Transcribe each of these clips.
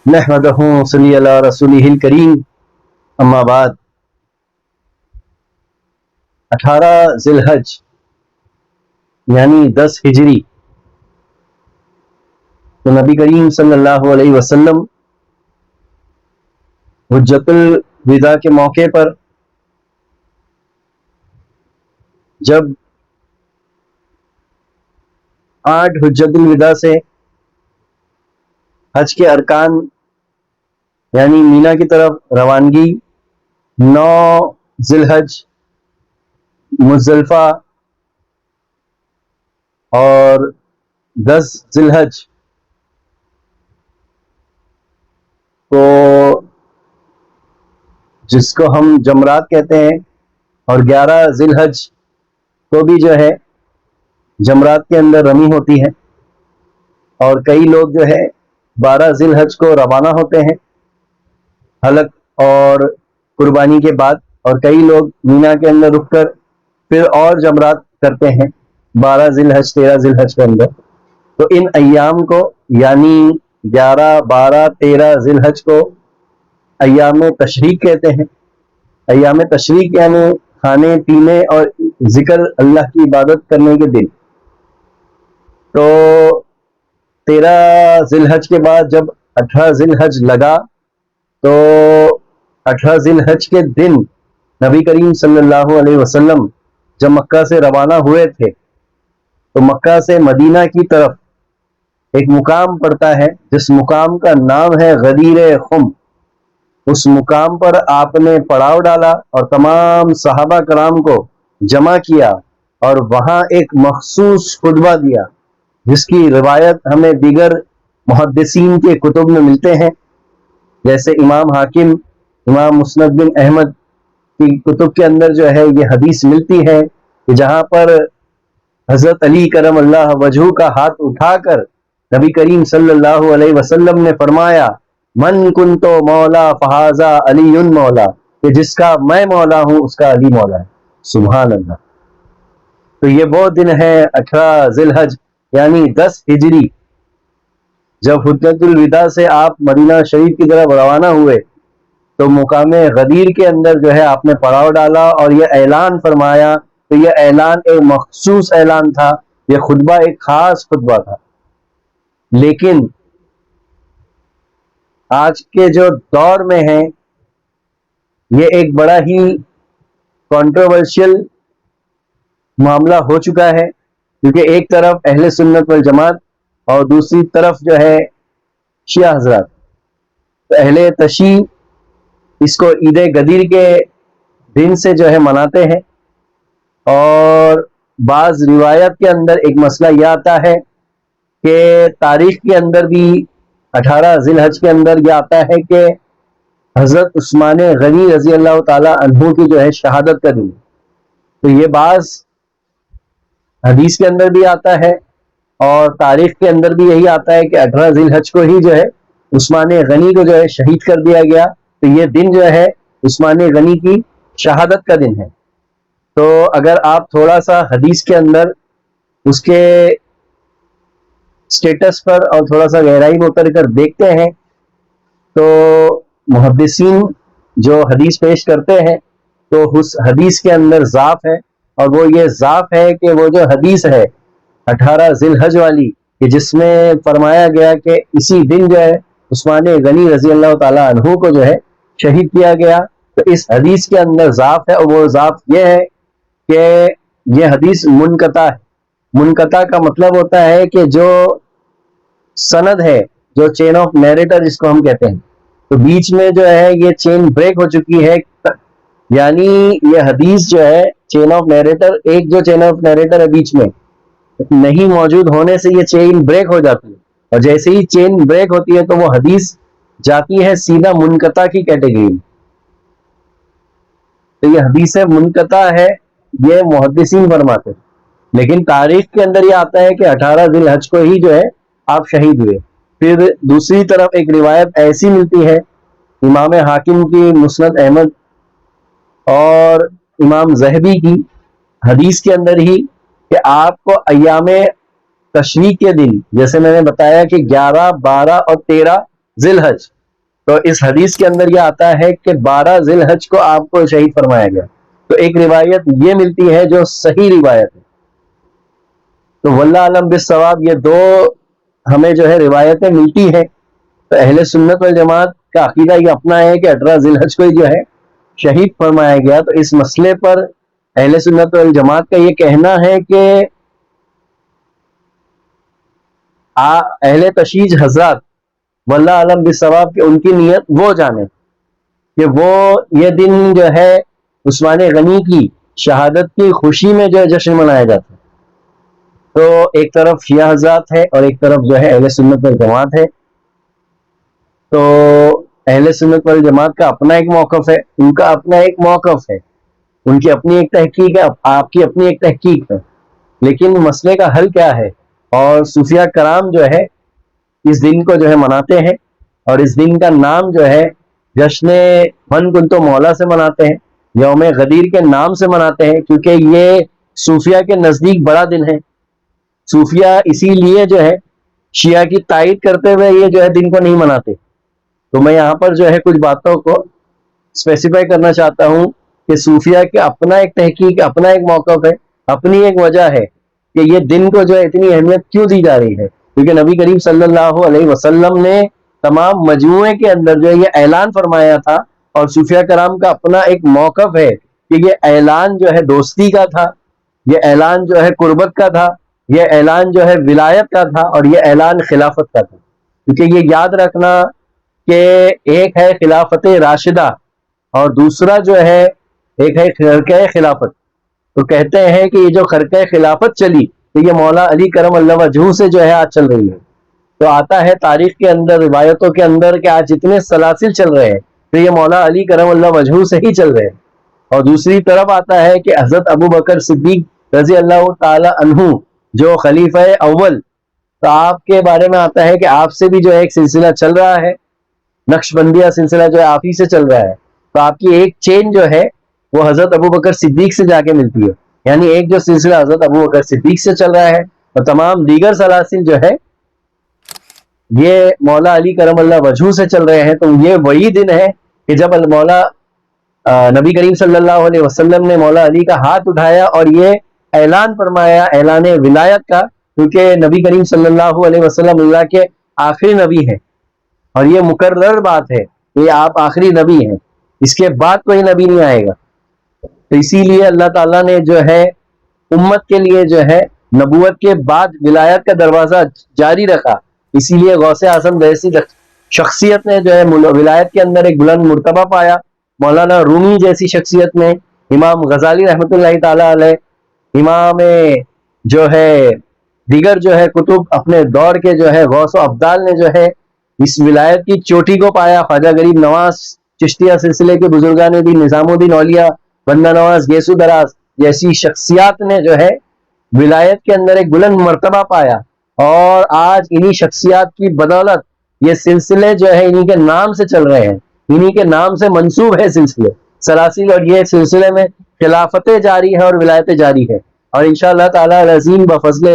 نحمدہ صلی علی رسولہ الکریم اما بعد 18 ذی الحج یعنی 10 ہجری تو نبی کریم صلی اللہ علیہ وسلم حجۃ الوداع کے موقع پر جب 8 حجۃ الوداع سے حج کے ارکان یعنی مینا کی طرف روانگی، 9 ذی الحج مزدلفہ اور 10 ذی الحج کو جس کو ہم جمرات کہتے ہیں، اور 11 ذی الحج کو بھی جو ہے جمرات کے اندر رمی ہوتی ہے، اور کئی لوگ جو ہے 12 ذی الحج کو روانہ ہوتے ہیں حلق اور قربانی کے بعد، اور کئی لوگ مینا کے اندر رک کر پھر اور جمرات کرتے ہیں 12 ذی الحج 13 ذی الحج کے اندر۔ تو ان ایام کو یعنی 11 12 13 ذی الحج کو ایام تشریق کہتے ہیں۔ ایام تشریق یعنی کھانے پینے اور ذکر اللہ کی عبادت کرنے کے دن۔ تو 13 ذی الحج کے بعد جب 18 ذی الحج لگا تو 18 ذی الحج کے دن نبی کریم صلی اللہ علیہ وسلم جب مکہ سے روانہ ہوئے تھے تو مکہ سے مدینہ کی طرف ایک مقام پڑتا ہے جس مقام کا نام ہے غدیر خم۔ اس مقام پر آپ نے پڑاؤ ڈالا اور تمام صحابہ کرام کو جمع کیا اور وہاں ایک مخصوص خطبہ دیا، جس کی روایت ہمیں دیگر محدثین کے کتب میں ملتے ہیں، جیسے امام حاکم، امام مسند بن احمد کی کتب کے اندر جو ہے یہ حدیث ملتی ہے کہ جہاں پر حضرت علی کرم اللہ وجہہ کا ہاتھ اٹھا کر نبی کریم صلی اللہ علیہ وسلم نے فرمایا من کنتو مولا فہذا علی مولا، کہ جس کا میں مولا ہوں اس کا علی مولا ہے۔ سبحان اللہ۔ تو یہ وہ دن ہے 18 ذی الحج یعنی 10 ہجری، جب حجۃ الوداع سے آپ مدینہ شریف کی طرف روانہ ہوئے تو مقام غدیر کے اندر جو ہے آپ نے پڑاؤ ڈالا اور یہ اعلان فرمایا۔ تو یہ اعلان ایک مخصوص اعلان تھا، یہ خطبہ ایک خاص خطبہ تھا۔ لیکن آج کے جو دور میں ہے یہ ایک بڑا ہی کنٹروورشل معاملہ ہو چکا ہے، کیونکہ ایک طرف اہل سنت والجماعت اور دوسری طرف جو ہے شیعہ حضرات، تو اہل تشیع اس کو عید غدیر کے دن سے جو ہے مناتے ہیں، اور بعض روایت کے اندر ایک مسئلہ یہ آتا ہے کہ تاریخ کے اندر بھی 18 ذی الحج کے اندر یہ آتا ہے کہ حضرت عثمان غنی رضی اللہ تعالی عنہ کی جو ہے شہادت کا دن۔ تو یہ بعض حدیث کے اندر بھی آتا ہے اور تاریخ کے اندر بھی یہی آتا ہے کہ 18 ذی الحج کو ہی جو ہے عثمان غنی کو جو ہے شہید کر دیا گیا۔ تو یہ دن جو ہے عثمان غنی کی شہادت کا دن ہے۔ تو اگر آپ تھوڑا سا حدیث کے اندر اس کے سٹیٹس پر اور تھوڑا سا گہرائی میں اتر کر دیکھتے ہیں تو محدثین جو حدیث پیش کرتے ہیں تو اس حدیث کے اندر ضعف ہے، اور وہ یہ ضعف ہے کہ وہ جو حدیث ہے 18 ذی الحج والی کہ جس میں فرمایا گیا کہ اسی دن جو ہے عثمان غنی رضی اللہ تعالی عنہ کو جو ہے شہید کیا گیا، تو اس حدیث کے اندر ضعف ہے، اور وہ ضعف یہ ہے کہ یہ حدیث منقطع ہے۔ منقطع کا مطلب ہوتا ہے کہ جو سند ہے، جو چین آف نیریٹر جس کو ہم کہتے ہیں، تو بیچ میں جو ہے یہ چین بریک ہو چکی ہے، یعنی یہ حدیث جو ہے چین آف نیریٹر، ایک جو چین آف نیریٹر ہے بیچ میں نہیں موجود ہونے سے یہ چین بریک ہو جاتی ہے، اور جیسے ہی چین بریک ہوتی ہے تو وہ حدیث جاتی ہے سیدھا منقطع کی کیٹیگری میں۔ تو یہ حدیث منقطع ہے، یہ محدثین فرماتے ہیں، لیکن تاریخ کے اندر یہ آتا ہے کہ 18 ذی الحج کو ہی جو ہے آپ شہید ہوئے۔ پھر دوسری طرف ایک روایت ایسی ملتی ہے امام حاکم کی مسند احمد اور امام ذہبی کی حدیث کے اندر ہی کہ آپ کو ایام تشریق کے دن، جیسے میں نے بتایا کہ 11 12 اور 13 ذی الحج تو اس حدیث کے اندر یہ آتا ہے کہ 12 ذی الحج کو آپ کو شہید فرمایا گیا. تو ایک روایت یہ ملتی ہے جو صحیح روایت ہے. تو واللہ علم بالصواب یہ دو ہمیں جو ہے روایتیں ملتی ہیں. تو اہل سنت والجماعت کا عقیدہ یہ اپنا ہے کہ 18 ذی الحج کو جو ہے شہید فرمایا گیا. تو اس مسئلے پر اہل سنت والجماعت کا یہ کہنا ہے کہ اہل تشییع حضرات واللہ علم بالصواب کہ ان کی نیت وہ جانے کہ وہ یہ دن جو ہے عثمان غنی کی شہادت کی خوشی میں جو ہے جشن منایا جاتا ہے. تو ایک طرف شیعہ حضرات ہے اور ایک طرف جو ہے اہل سنت والجماعت ہے. تو اہل سنت والجماعت کا اپنا ایک موقف ہے, ان کا اپنا ایک موقف ہے, ان کی اپنی ایک تحقیق ہے, آپ کی اپنی ایک تحقیق ہے. لیکن مسئلے کا حل کیا ہے؟ اور صوفیہ کرام جو ہے اس دن کو جو ہے مناتے ہیں, اور اس دن کا نام جو ہے جشن من کنتو مولا سے مناتے ہیں, یوم غدیر کے نام سے مناتے ہیں, کیونکہ یہ صوفیہ کے نزدیک بڑا دن ہے. صوفیہ اسی لیے جو ہے شیعہ کی تائید کرتے ہوئے یہ جو ہے دن کو نہیں مناتے. تو میں یہاں پر جو ہے کچھ باتوں کو اسپیسیفائی کرنا چاہتا ہوں کہ صوفیہ کے اپنا ایک تحقیق, اپنا ایک موقف ہے, اپنی ایک وجہ ہے کہ یہ دن کو جو ہے اتنی اہمیت کیوں دی جا رہی ہے. کیونکہ نبی کریم صلی اللہ علیہ وسلم نے تمام مجموعے کے اندر جو ہے یہ اعلان فرمایا تھا, اور صوفیہ کرام کا اپنا ایک موقف ہے کہ یہ اعلان جو ہے دوستی کا تھا, یہ اعلان جو ہے قربت کا تھا, یہ اعلان جو ہے ولایت کا تھا, اور یہ اعلان خلافت کا تھا. کیونکہ یہ یاد رکھنا کہ ایک ہے خلافت راشدہ اور دوسرا جو ہے ایک ہے خرقہ خلافت. تو کہتے ہیں کہ یہ جو خرقہ خلافت چلی کہ یہ مولا علی کرم اللہ وجہہ سے جو ہے آج چل رہی ہے. تو آتا ہے تاریخ کے اندر, روایتوں کے اندر کہ آج جتنے سلاسل چل رہے ہیں تو یہ مولا علی کرم اللہ وجہہ سے ہی چل رہے ہیں. اور دوسری طرف آتا ہے کہ حضرت ابو بکر صدیق رضی اللہ تعالی عنہ جو خلیفہ اول, تو آپ کے بارے میں آتا ہے کہ آپ سے بھی جو ہے ایک سلسلہ چل رہا ہے, نقش بندیہ سلسلہ جو ہے آپ ہی سے چل رہا ہے. تو آپ کی ایک چین جو ہے وہ حضرت ابو بکر صدیق سے جا کے ملتی ہے, یعنی ایک جو سلسلہ حضرت ابو بکر صدیق سے چل رہا ہے, اور تمام دیگر سلاسل جو ہے یہ مولا علی کرم اللہ وجہہ سے چل رہے ہیں. تو یہ وہی دن ہے کہ جب مولا نبی کریم صلی اللہ علیہ وسلم نے مولا علی کا ہاتھ اٹھایا اور یہ اعلان فرمایا, اعلان ولایت کا, کیونکہ نبی کریم صلی اللہ علیہ وسلم اللہ کے آخری نبی ہیں, اور یہ مقرر بات ہے کہ آپ آخری نبی ہیں, اس کے بعد کوئی نبی نہیں آئے گا. تو اسی لیے اللہ تعالیٰ نے جو ہے امت کے لیے جو ہے نبوت کے بعد ولایت کا دروازہ جاری رکھا. اسی لیے غوث اعظم جیسی شخصیت نے جو ہے ولایت کے اندر ایک بلند مرتبہ پایا, مولانا رومی جیسی شخصیت نے, امام غزالی رحمۃ اللہ تعالی علیہ, امام جو ہے دیگر جو ہے کتب اپنے دور کے جو ہے غوث و ابدال نے جو ہے اس ولایت کی چوٹی کو پایا. خواجہ غریب نواز چشتیہ سلسلے کے بزرگان دین, نظام الدین اولیاء, بندہ نواز گیسو دراز جیسی شخصیات نے جو ہے ولایت کے اندر ایک بلند مرتبہ پایا. اور آج انہی شخصیات کی بدولت یہ سلسلے جو ہے انہی کے نام سے چل رہے ہیں, انہی کے نام سے منسوب ہے سلسلے سلاسل, اور یہ سلسلے میں خلافتیں جاری ہے اور ولایتیں جاری ہے. اور انشاءاللہ تعالی العظیم بفضل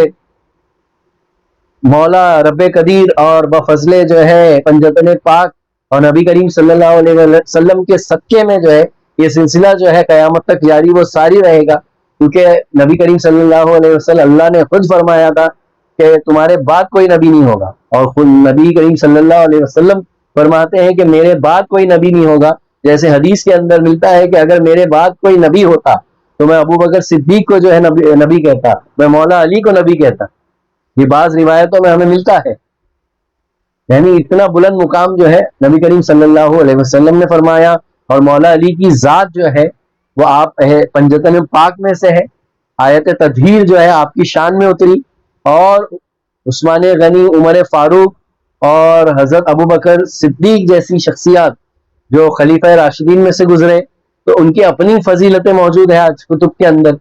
مولا رب قدیر اور بفضل جو ہے پنجتن پاک اور نبی کریم صلی اللہ علیہ وسلم کے صدقے میں جو ہے یہ سلسلہ جو ہے قیامت تک جاری وہ ساری رہے گا. کیونکہ نبی کریم صلی اللہ علیہ وسلم اللہ نے خود فرمایا تھا کہ تمہارے بعد کوئی نبی نہیں ہوگا, اور خود نبی کریم صلی اللہ علیہ وسلم فرماتے ہیں کہ میرے بعد کوئی نبی نہیں ہوگا. جیسے حدیث کے اندر ملتا ہے کہ اگر میرے بعد کوئی نبی ہوتا تو میں ابو بکر صدیق کو جو ہے نبی کہتا, میں مولا علی کو نبی کہتا. یہ بعض روایتوں میں ہمیں ملتا ہے. یعنی اتنا بلند مقام جو ہے نبی کریم صلی اللہ علیہ وسلم نے فرمایا, اور مولا علی کی ذات جو ہے وہ آپ پنجتن پاک میں سے ہے. آیت تطہیر جو ہے آپ کی شان میں اتری, اور عثمان غنی, عمر فاروق اور حضرت ابو بکر صدیق جیسی شخصیات جو خلیفہ راشدین میں سے گزرے, تو ان کی اپنی فضیلتیں موجود ہیں آج کتب کے اندر,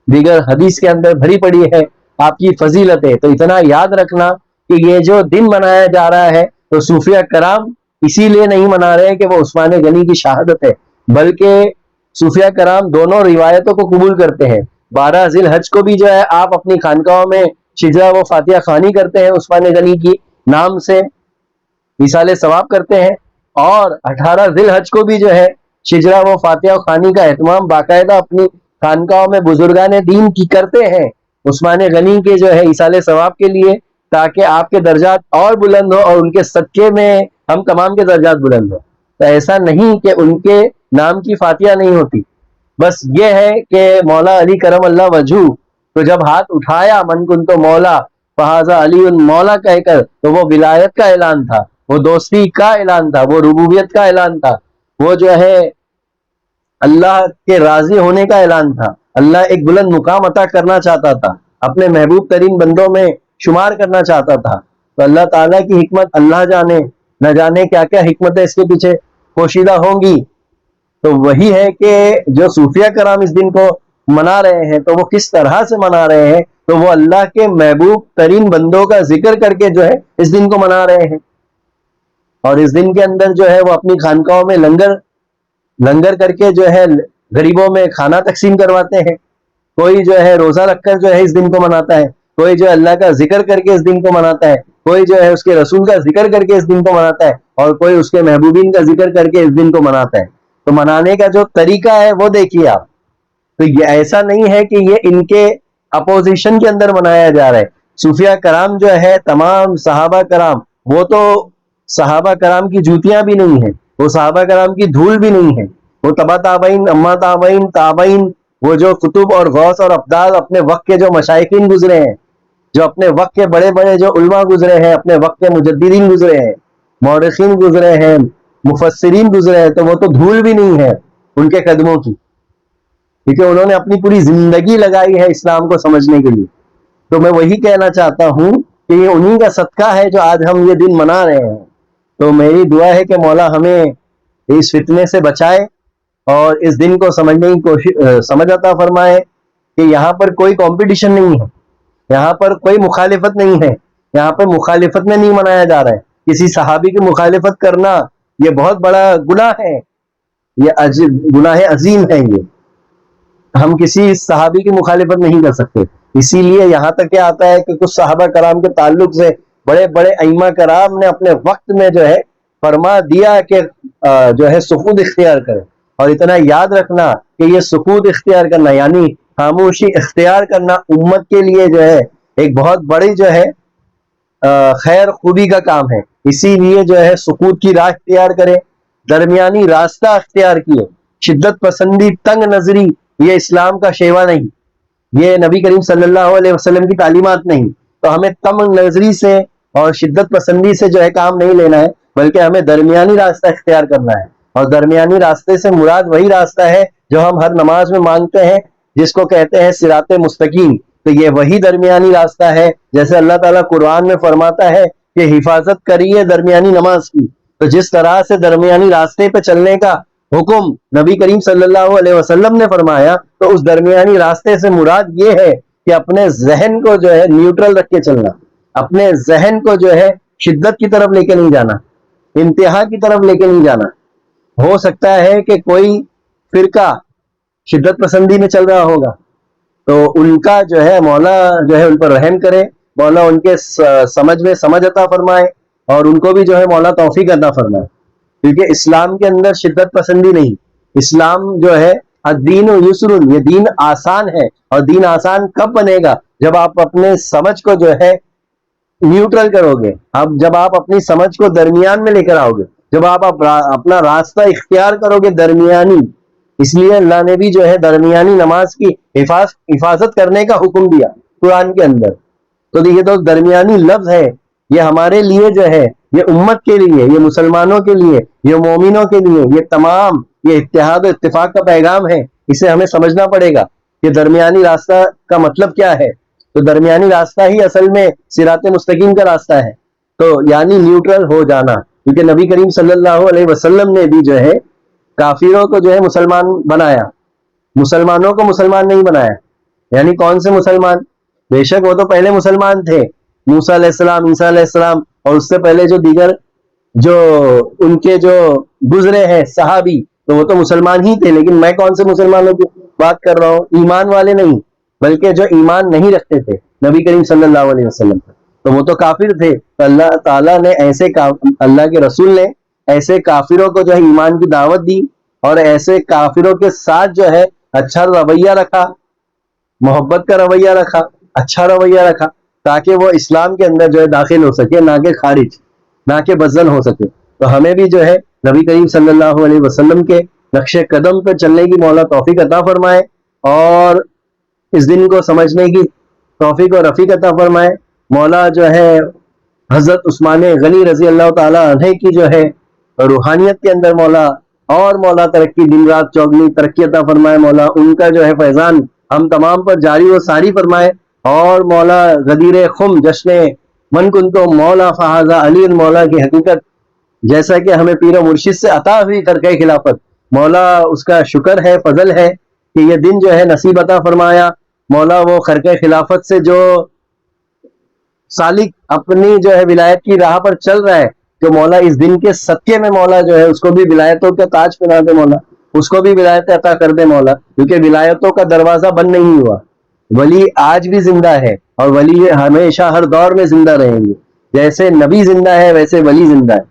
دیگر حدیث کے اندر بھری پڑی ہے آپ کی فضیلتیں. تو اتنا یاد رکھنا کہ یہ جو دن منایا جا رہا ہے تو صوفیہ کرام اسی لیے نہیں منا رہے کہ وہ عثمان غنی کی شہادت ہے, بلکہ صوفیہ کرام دونوں روایتوں کو قبول کرتے ہیں. 12 ذی الحج کو بھی جو ہے آپ اپنی خانقاہوں میں شجرہ و فاتحہ خوانی کرتے ہیں عثمان غنی کی نام سے, مثال ثواب کرتے ہیں, اور 18 ذی الحج کو بھی جو ہے شجرہ و فاتحہ خوانی کا اہتمام باقاعدہ اپنی خانقاہوں میں بزرگان دین کی کرتے ہیں عثمان غنی کے جو ہے ایصال ثواب کے لیے، تاکہ آپ کے درجات اور بلند ہو اور ان کے صدقے میں ہم تمام کے درجات بلند ہو۔ تو ایسا نہیں کہ ان کے نام کی فاتحہ نہیں ہوتی، بس یہ ہے کہ مولا علی کرم اللہ وجہہ تو جب ہاتھ اٹھایا من کن تو مولا فہذا علی مولا کہہ کر، تو وہ ولایت کا اعلان تھا، وہ دوستی کا اعلان تھا، وہ ربوبیت کا اعلان تھا، وہ جو ہے اللہ کے راضی ہونے کا اعلان تھا۔ اللہ ایک بلند مقام عطا کرنا چاہتا تھا، اپنے محبوب ترین بندوں میں شمار کرنا چاہتا تھا۔ تو اللہ تعالیٰ کی حکمت اللہ جانے، نہ جانے کیا کیا حکمتیں اس کے پیچھے پوشیدہ ہوں گی۔ تو وہی ہے کہ جو صوفیہ کرام اس دن کو منا رہے ہیں تو وہ کس طرح سے منا رہے ہیں، تو وہ اللہ کے محبوب ترین بندوں کا ذکر کر کے جو ہے اس دن کو منا رہے ہیں، اور اس دن کے اندر جو ہے وہ اپنی خانقاہوں میں لنگر کر کے جو ہے غریبوں میں کھانا تقسیم کرواتے ہیں، کوئی جو ہے روزہ رکھ کر جو ہے اس دن کو مناتا ہے، کوئی جو ہے اللہ کا ذکر کر کے اس دن کو مناتا ہے، کوئی جو ہے اس کے رسول کا ذکر کر کے اس دن کو مناتا ہے، اور کوئی اس کے محبوبین کا ذکر کر کے اس دن کو مناتا ہے۔ تو منانے کا جو طریقہ ہے وہ دیکھیے آپ، تو یہ ایسا نہیں ہے کہ یہ ان کے اپوزیشن کے اندر منایا جا رہا ہے۔ صوفیہ کرام جو ہے تمام صحابہ کرام، وہ تو صحابہ کرام کی جوتیاں بھی نہیں ہیں، وہ صحابہ کرام کی دھول بھی نہیں ہے، وہ تبا تابعین، اما تابعین، تابعین، وہ جو کتب اور غوث اور ابدال اپنے وقت کے جو مشائخین گزرے ہیں، جو اپنے وقت کے بڑے بڑے جو علماء گزرے ہیں، اپنے وقت کے مجددین گزرے ہیں، مورخین گزرے ہیں، مفسرین گزرے ہیں، تو وہ تو دھول بھی نہیں ہے ان کے قدموں کی، کیونکہ انہوں نے اپنی پوری زندگی لگائی ہے اسلام کو سمجھنے کے لیے۔ تو میں وہی کہنا چاہتا ہوں کہ یہ انہی کا صدقہ ہے جو آج ہم یہ دن منا رہے ہیں۔ تو میری دعا ہے کہ مولا ہمیں اس فتنے سے بچائے اور اس دن کو سمجھنے کی کوشش سمجھ عطا فرمائے کہ یہاں پر کوئی کمپٹیشن نہیں ہے، یہاں پر کوئی مخالفت نہیں ہے، یہاں پر مخالفت میں نہیں منایا جا رہا ہے۔ کسی صحابی کی مخالفت کرنا یہ بہت بڑا گناہ ہے، یہ گناہ عظیم ہے، یہ ہم کسی صحابی کی مخالفت نہیں کر سکتے۔ اسی لیے یہاں تک کیا آتا ہے کہ کچھ صحابہ کرام کے تعلق سے بڑے بڑے ائمہ کرام نے اپنے وقت میں جو ہے فرما دیا کہ جو ہے سکوت اختیار کرے، اور اتنا یاد رکھنا کہ یہ سکوت اختیار کرنا یعنی خاموشی اختیار کرنا امت کے لیے جو ہے ایک بہت بڑی جو ہے خیر خوبی کا کام ہے۔ اسی لیے جو ہے سکوت کی راہ اختیار کرے، درمیانی راستہ اختیار کیے، شدت پسندی، تنگ نظری یہ اسلام کا شیوا نہیں، یہ نبی کریم صلی اللہ علیہ وسلم کی تعلیمات نہیں۔ تو ہمیں تنگ نظری سے اور شدت پسندی سے جو ہے کام نہیں لینا ہے، بلکہ ہمیں درمیانی راستہ اختیار کرنا ہے، اور درمیانی راستے سے مراد وہی راستہ ہے جو ہم ہر نماز میں مانگتے ہیں، جس کو کہتے ہیں صراط مستقیم۔ تو یہ وہی درمیانی راستہ ہے، جیسے اللہ تعالیٰ قرآن میں فرماتا ہے کہ حفاظت کریے درمیانی نماز کی۔ تو جس طرح سے درمیانی راستے پہ چلنے کا حکم نبی کریم صلی اللہ علیہ وسلم نے فرمایا، تو اس درمیانی راستے سے مراد یہ ہے کہ اپنے ذہن کو جو ہے نیوٹرل رکھ کے چلنا، اپنے ذہن کو جو ہے شدت کی طرف لے کے نہیں جانا، انتہا کی طرف لے کے نہیں جانا۔ ہو سکتا ہے کہ کوئی فرقہ شدت پسندی میں چل رہا ہوگا، تو ان کا جو ہے مولا جو ہے ان پر رحم کرے، مولا ان کے سمجھ میں سمجھ عطا فرمائے، اور ان کو بھی جو ہے مولا توفیق عطا فرمائے، کیونکہ اسلام کے اندر شدت پسندی نہیں۔ اسلام جو ہے الدین یسر، یہ دین آسان ہے، اور دین آسان کب بنے گا؟ جب آپ اپنے سمجھ کو جو ہے نیوٹرل کرو گے، جب آپ اپنی سمجھ کو درمیان میں لے کر آؤ گے، جب آپ اپنا راستہ اختیار کرو گے درمیانی۔ اس لیے اللہ نے بھی جو ہے درمیانی نماز کی حفاظت کرنے کا حکم دیا قرآن کے اندر۔ تو یہ تو درمیانی لفظ ہے، یہ ہمارے لیے جو ہے، یہ امت کے لیے، یہ مسلمانوں کے لیے، یہ مومنوں کے لیے، یہ تمام یہ اتحاد و اتفاق کا پیغام ہے۔ اسے ہمیں سمجھنا پڑے گا کہ درمیانی راستہ کا مطلب کیا ہے۔ تو درمیانی راستہ ہی اصل میں صراط مستقیم کا راستہ ہے، تو یعنی نیوٹرل ہو جانا، کیونکہ نبی کریم صلی اللہ علیہ وسلم نے بھی جو ہے کافروں کو جو ہے مسلمان بنایا، مسلمانوں کو مسلمان نہیں بنایا۔ یعنی کون سے مسلمان؟ بے شک وہ تو پہلے مسلمان تھے، موسیٰ علیہ السلام، عیسیٰ علیہ السلام، اور اس سے پہلے جو دیگر جو ان کے جو گزرے ہیں صحابی، تو وہ تو مسلمان ہی تھے۔ لیکن میں کون سے مسلمانوں کی بات کر رہا ہوں؟ ایمان والے نہیں، بلکہ جو ایمان نہیں رکھتے تھے نبی کریم صلی اللہ علیہ وسلم پر، تو وہ تو کافر تھے۔ تو اللہ تعالیٰ نے ایسے اللہ کے رسول نے ایسے کافروں کو جو ہے ایمان کی دعوت دی اور ایسے کافروں کے ساتھ جو ہے اچھا رویہ رکھا، محبت کا رویہ رکھا، اچھا رویہ رکھا، تاکہ وہ اسلام کے اندر جو ہے داخل ہو سکے، نہ کہ خارج، نہ کہ بدزن ہو سکے۔ تو ہمیں بھی جو ہے نبی کریم صلی اللہ علیہ وسلم کے نقش قدم پہ چلنے کی مولا توفیق عطا فرمائے، اور اس دن کو سمجھنے کی توفیق اور رفیق عطا فرمائے۔ مولا جو ہے حضرت عثمان غنی رضی اللہ تعالی عنہ کی جو ہے روحانیت کے اندر مولا ترقی، دن رات چوگنی ترقی عطا فرمائے۔ مولا ان کا جو ہے فیضان ہم تمام پر جاری و ساری فرمائے، اور مولا غدیر خم جشن من کنتو مولا فہذا علی مولا کی حقیقت جیسا کہ ہمیں پیر و مرشد سے عطا ہوئی خرقہ خلافت، مولا اس کا شکر ہے، فضل ہے کہ یہ دن جو ہے نصیب عطا فرمایا۔ مولا وہ خرقہ خلافت سے جو سالک اپنی جو ہے ولایت کی راہ پر چل رہا ہے، تو مولا اس دن کے صدقے میں مولا جو ہے اس کو بھی ولایتوں کا تاج پہنا دے مولا، اس کو بھی ولایت عطا کر دے مولا، کیونکہ ولایتوں کا دروازہ بند نہیں ہوا۔ ولی آج بھی زندہ ہے، اور ولی ہمیشہ ہر دور میں زندہ رہیں گے۔ جیسے نبی زندہ ہے ویسے ولی زندہ ہے،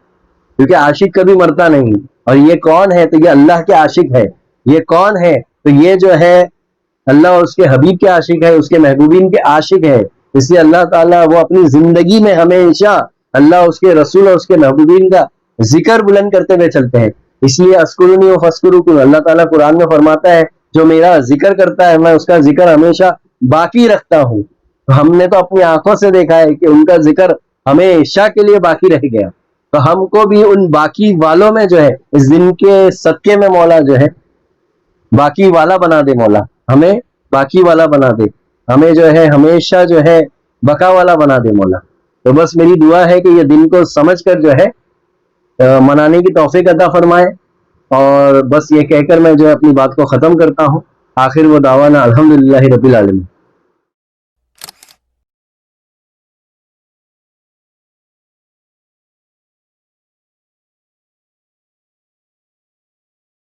کیونکہ عاشق کبھی مرتا نہیں۔ اور یہ کون ہے؟ تو یہ اللہ کے عاشق ہے۔ یہ کون ہے؟ تو یہ جو ہے اللہ اور اس کے حبیب کے عاشق ہے، اس کے محبوبین کے عاشق ہے۔ اس لیے اللہ تعالیٰ وہ اپنی زندگی میں ہمیشہ اللہ، اس کے رسول اور اس کے محبوبین کا ذکر بلند کرتے ہوئے چلتے ہیں۔ اس لیے اسکرونی و فسکرو، اللہ تعالیٰ قرآن میں فرماتا ہے جو میرا ذکر کرتا ہے میں اس کا ذکر ہمیشہ باقی رکھتا ہوں۔ ہم نے تو اپنی آنکھوں سے دیکھا ہے کہ ان کا ذکر ہمیشہ کے لیے باقی رہ گیا، تو ہم کو بھی ان باقی والوں میں جو ہے اس دن کے صدقے میں مولا جو ہے باقی والا بنا دے، مولا ہمیں باقی والا بنا دے، ہمیں جو ہے ہمیشہ جو ہے بقا والا بنا دے مولا۔ تو بس میری دعا ہے کہ یہ دن کو سمجھ کر جو ہے منانے کی توفیق عطا فرمائے، اور بس یہ کہہ کر میں جو ہے اپنی بات کو ختم کرتا ہوں۔ آخر وہ دعوانا الحمدللہ رب العالمین۔